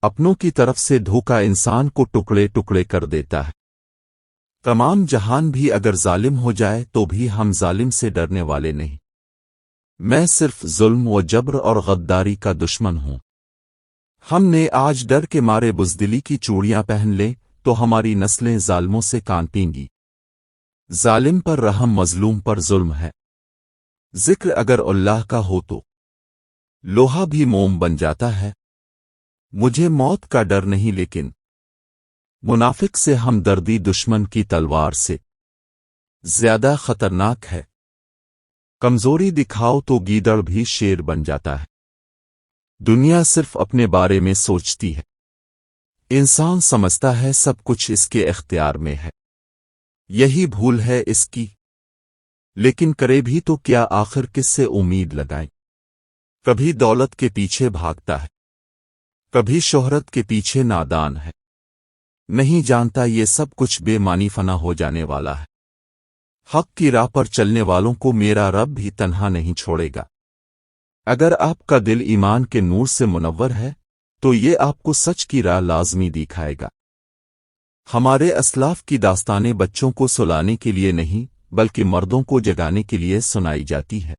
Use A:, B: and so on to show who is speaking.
A: اپنوں کی طرف سے دھوکا انسان کو ٹکڑے ٹکڑے کر دیتا ہے۔ تمام جہان بھی اگر ظالم ہو جائے تو بھی ہم ظالم سے ڈرنے والے نہیں۔ میں صرف ظلم و جبر اور غداری کا دشمن ہوں۔ ہم نے آج ڈر کے مارے بزدلی کی چوڑیاں پہن لیں تو ہماری نسلیں ظالموں سے کانپیں گی۔ ظالم پر رحم، مظلوم پر ظلم ہے۔ ذکر اگر اللہ کا ہو تو لوہا بھی موم بن جاتا ہے۔ مجھے موت کا ڈر نہیں، لیکن منافق سے ہمدردی دشمن کی تلوار سے زیادہ خطرناک ہے۔ کمزوری دکھاؤ تو گیدڑ بھی شیر بن جاتا ہے۔ دنیا صرف اپنے بارے میں سوچتی ہے۔ انسان سمجھتا ہے سب کچھ اس کے اختیار میں ہے، یہی بھول ہے اس کی۔ لیکن کرے بھی تو کیا، آخر کس سے امید لگائیں؟ کبھی دولت کے پیچھے بھاگتا ہے، کبھی شہرت کے پیچھے نادان ہے، نہیں جانتا یہ سب کچھ بے معنی فنا ہو جانے والا ہے۔ حق کی راہ پر چلنے والوں کو میرا رب بھی تنہا نہیں چھوڑے گا۔ اگر آپ کا دل ایمان کے نور سے منور ہے تو یہ آپ کو سچ کی راہ لازمی دکھائے گا۔ ہمارے اسلاف کی داستانیں بچوں کو سلانے کے لیے نہیں بلکہ مردوں کو جگانے کے لیے سنائی جاتی ہے۔